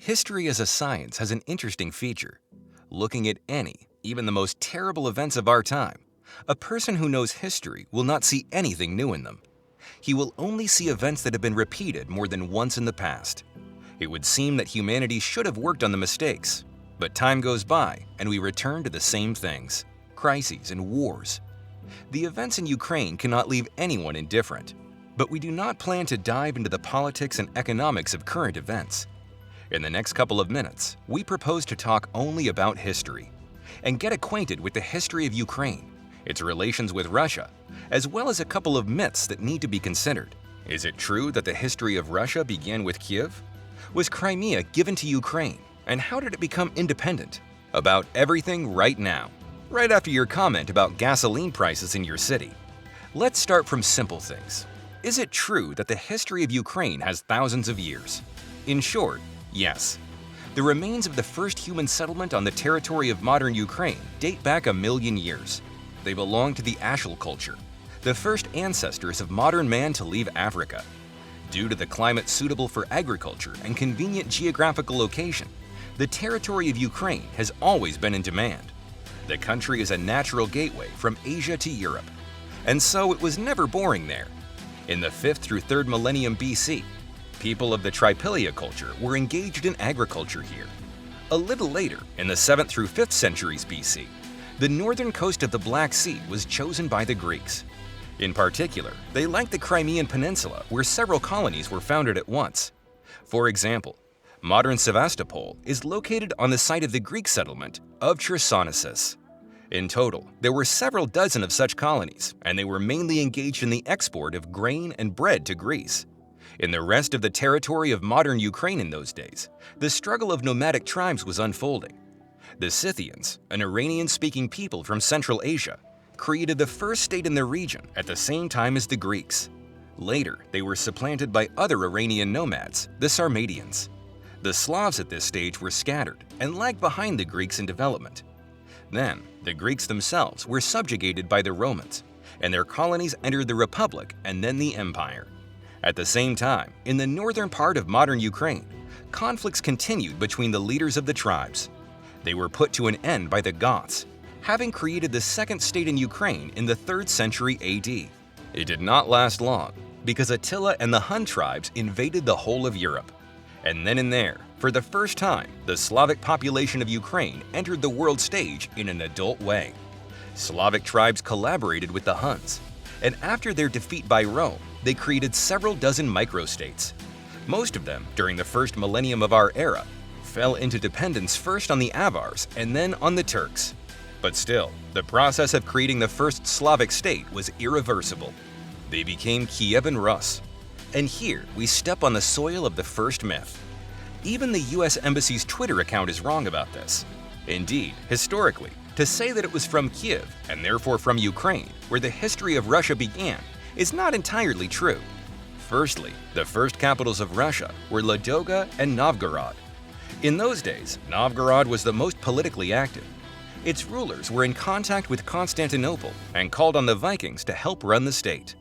History as a science has an interesting feature. Looking at any, even the most terrible events of our time, a person who knows history will not see anything new in them. He will only see events that have been repeated more than once in the past. It would seem that humanity should have worked on the mistakes, but time goes by and we return to the same things: crises and wars. The events in Ukraine cannot leave anyone indifferent, but we do not plan to dive into the politics and economics of current events. In the next couple of minutes, we propose to talk only about history and get acquainted with the history of Ukraine, its relations with Russia, as well as a couple of myths that need to be considered. Is it true that the history of Russia began with Kiev? Was Crimea given to Ukraine, and how did it become independent? About everything right now, right after your comment about gasoline prices in your city. Let's start from simple things. Is it true that the history of Ukraine has thousands of years? In short, yes. The remains of the first human settlement on the territory of modern Ukraine date back 1,000,000 years. They belong to the Ashel culture, the first ancestors of modern man to leave Africa. Due to the climate suitable for agriculture and convenient geographical location, the territory of Ukraine has always been in demand. The country is a natural gateway from Asia to Europe, and so it was never boring there. In the 5th through 3rd millennium BC, people of the Tripilia culture were engaged in agriculture here. A little later, in the 7th through 5th centuries BC, the northern coast of the Black Sea was chosen by the Greeks. In particular, they liked the Crimean Peninsula, where several colonies were founded at once. For example, modern Sevastopol is located on the site of the Greek settlement of Chersonesus. In total, there were several dozen of such colonies, and they were mainly engaged in the export of grain and bread to Greece. In the rest of the territory of modern Ukraine in those days, the struggle of nomadic tribes was unfolding. The Scythians, an Iranian-speaking people from Central Asia, created the first state in the region at the same time as the Greeks. Later, they were supplanted by other Iranian nomads, the Sarmatians. The Slavs at this stage were scattered and lagged behind the Greeks in development. Then, the Greeks themselves were subjugated by the Romans, and their colonies entered the Republic and then the Empire. At the same time, in the northern part of modern Ukraine, conflicts continued between the leaders of the tribes. They were put to an end by the Goths, having created the second state in Ukraine in the 3rd century AD. It did not last long, because Attila and the Hun tribes invaded the whole of Europe. And then and there, for the first time, the Slavic population of Ukraine entered the world stage in an adult way. Slavic tribes collaborated with the Huns, and after their defeat by Rome, they created several dozen microstates. Most of them, during the first millennium of our era, fell into dependence first on the Avars and then on the Turks. But still, the process of creating the first Slavic state was irreversible. They became Kiev and Rus. And here, we step on the soil of the first myth. Even the US Embassy's Twitter account is wrong about this. Indeed, historically, to say that it was from Kiev, and therefore from Ukraine, where the history of Russia began, is not entirely true. Firstly, the first capitals of Russia were Ladoga and Novgorod. In those days, Novgorod was the most politically active. Its rulers were in contact with Constantinople and called on the Vikings to help run the state.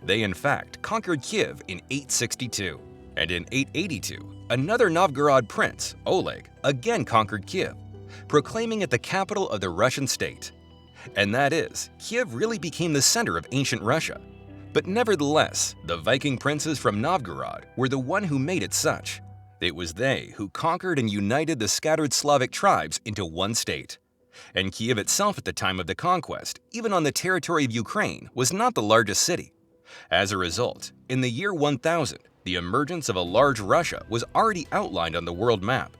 They in fact conquered Kiev in 862, and in 882, another Novgorod prince, Oleg, again conquered Kiev, proclaiming it the capital of the Russian state. And that is, Kiev really became the center of ancient Russia. But nevertheless, the Viking princes from Novgorod were the one who made it such. It was they who conquered and united the scattered Slavic tribes into one state. And Kiev itself at the time of the conquest, even on the territory of Ukraine, was not the largest city. As a result, in the year 1000, the emergence of a large Russia was already outlined on the world map.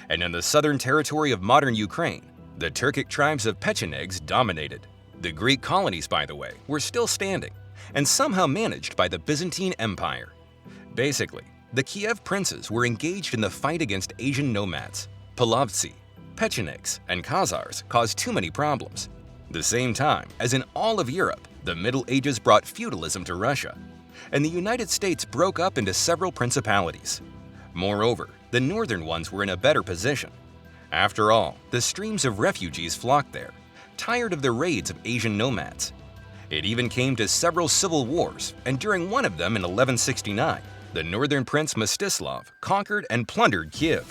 And in the southern territory of modern Ukraine, the Turkic tribes of Pechenegs dominated. The Greek colonies, by the way, were still standing, and somehow managed by the Byzantine Empire. Basically, the Kiev princes were engaged in the fight against Asian nomads. Polovtsi, Pechenegs, and Khazars caused too many problems. The same time, as in all of Europe, the Middle Ages brought feudalism to Russia, and the United States broke up into several principalities. Moreover, the northern ones were in a better position. After all, the streams of refugees flocked there, tired of the raids of Asian nomads. It even came to several civil wars, and during one of them in 1169, the northern prince Mstislav conquered and plundered Kiev.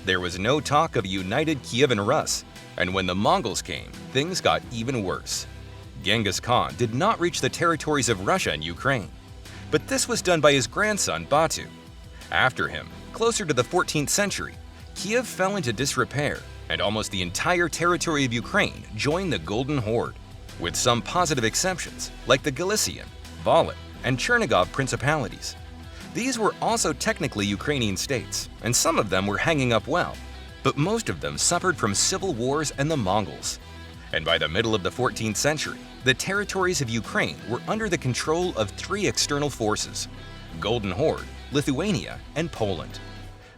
There was no talk of a united Kievan Rus, and when the Mongols came, things got even worse. Genghis Khan did not reach the territories of Russia and Ukraine, but this was done by his grandson Batu. After him, closer to the 14th century, Kiev fell into disrepair, and almost the entire territory of Ukraine joined the Golden Horde, with some positive exceptions like the Galician, Volyn, and Chernigov principalities. These were also technically Ukrainian states, and some of them were hanging up well, but most of them suffered from civil wars and the Mongols. And by the middle of the 14th century, the territories of Ukraine were under the control of three external forces: Golden Horde, Lithuania, and Poland.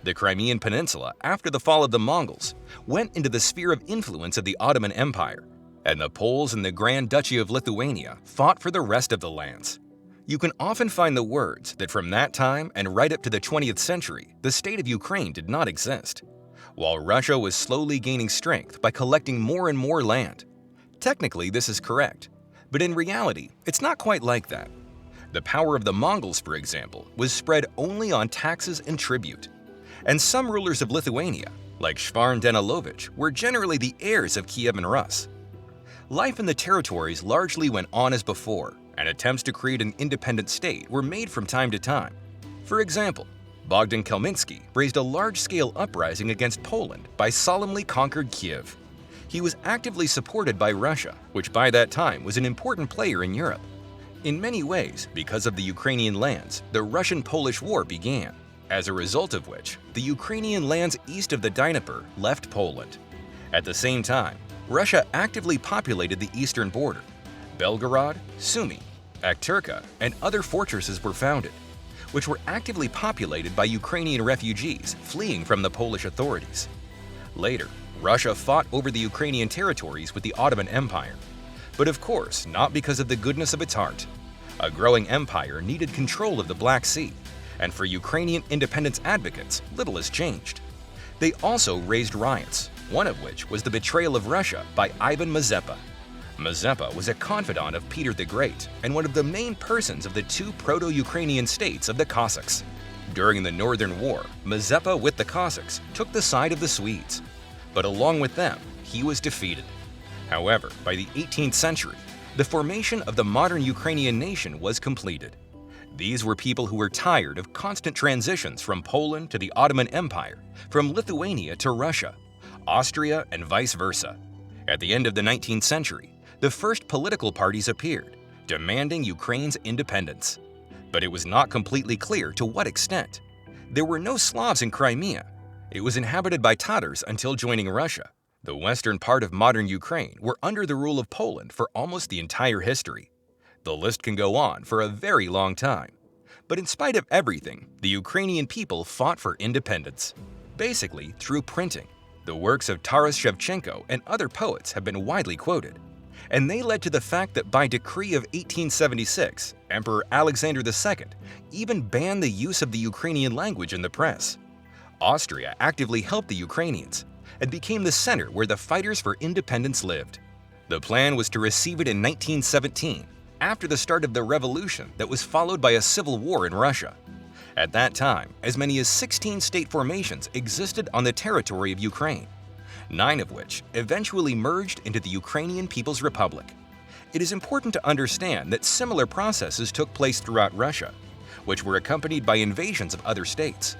The Crimean Peninsula, after the fall of the Mongols, went into the sphere of influence of the Ottoman Empire, and the Poles and the Grand Duchy of Lithuania fought for the rest of the lands. You can often find the words that from that time and right up to the 20th century, the state of Ukraine did not exist, while Russia was slowly gaining strength by collecting more and more land. Technically, this is correct, but in reality, it's not quite like that. The power of the Mongols, for example, was spread only on taxes and tribute. And some rulers of Lithuania, like Shvarn Danilovich, were generally the heirs of Kievan Rus. Life in the territories largely went on as before, and attempts to create an independent state were made from time to time. For example, Bogdan Khmelnytsky raised a large-scale uprising against Poland by solemnly conquered Kiev. He was actively supported by Russia, which by that time was an important player in Europe. In many ways, because of the Ukrainian lands, the Russo-Polish War began, as a result of which the Ukrainian lands east of the Dnieper left Poland. At the same time, Russia actively populated the eastern border. Belgorod, Sumy, Akhturka, and other fortresses were founded, which were actively populated by Ukrainian refugees fleeing from the Polish authorities. Later, Russia fought over the Ukrainian territories with the Ottoman Empire, but of course not because of the goodness of its heart. A growing empire needed control of the Black Sea, and for Ukrainian independence advocates, little has changed. They also raised riots, one of which was the betrayal of Russia by Ivan Mazepa. Mazepa was a confidant of Peter the Great and one of the main persons of the two proto-Ukrainian states of the Cossacks. During the Northern War, Mazepa with the Cossacks took the side of the Swedes, but along with them, he was defeated. However, by the 18th century, the formation of the modern Ukrainian nation was completed. These were people who were tired of constant transitions from Poland to the Ottoman Empire, from Lithuania to Russia, Austria, and vice versa. At the end of the 19th century, the first political parties appeared, demanding Ukraine's independence. But it was not completely clear to what extent. There were no Slavs in Crimea. It was inhabited by Tatars until joining Russia. The western part of modern Ukraine were under the rule of Poland for almost the entire history. The list can go on for a very long time. But in spite of everything, the Ukrainian people fought for independence, basically through printing. The works of Taras Shevchenko and other poets have been widely quoted, and they led to the fact that by decree of 1876, Emperor Alexander II even banned the use of the Ukrainian language in the press. Austria actively helped the Ukrainians and became the center where the fighters for independence lived. The plan was to receive it in 1917, after the start of the revolution that was followed by a civil war in Russia. At that time, as many as 16 state formations existed on the territory of Ukraine, 9 of which eventually merged into the Ukrainian People's Republic. It is important to understand that similar processes took place throughout Russia, which were accompanied by invasions of other states.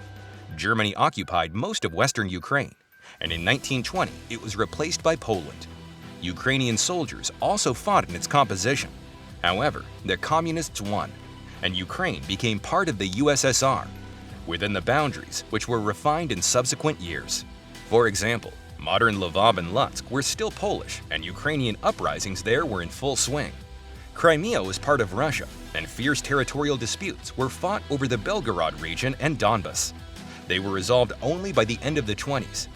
Germany occupied most of western Ukraine, and in 1920 it was replaced by Poland. Ukrainian soldiers also fought in its composition. However, the communists won, and Ukraine became part of the USSR, within the boundaries which were refined in subsequent years. For example, modern Lvov and Lutsk were still Polish, and Ukrainian uprisings there were in full swing. Crimea was part of Russia, and fierce territorial disputes were fought over the Belgorod region and Donbas. They were resolved only by the end of the 20s.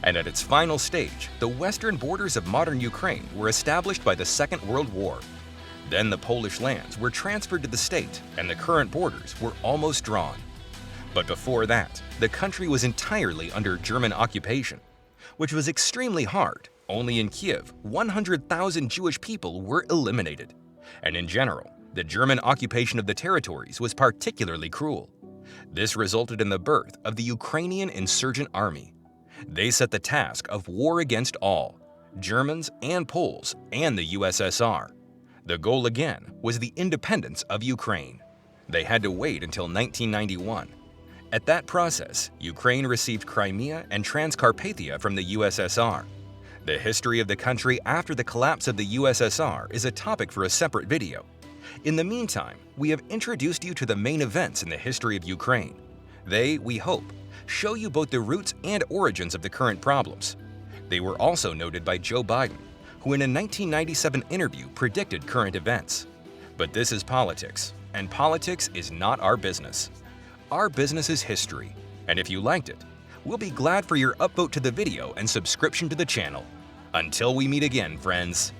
And at its final stage, the western borders of modern Ukraine were established by the Second World War. Then the Polish lands were transferred to the state, and the current borders were almost drawn. But before that, the country was entirely under German occupation, which was extremely hard. Only in Kiev, 100,000 Jewish people were eliminated. And in general, the German occupation of the territories was particularly cruel. This resulted in the birth of the Ukrainian Insurgent Army. They set the task of war against all, Germans and Poles and the USSR. The goal again was the independence of Ukraine. They had to wait until 1991. At that process, Ukraine received Crimea and Transcarpathia from the USSR. The history of the country after the collapse of the USSR is a topic for a separate video. In the meantime, we have introduced you to the main events in the history of Ukraine. They, we hope, show you both the roots and origins of the current problems. They were also noted by Joe Biden, who in a 1997 interview predicted current events. But this is politics, and politics is not our business. Our business is history, and if you liked it, we'll be glad for your upvote to the video and subscription to the channel. Until we meet again, friends.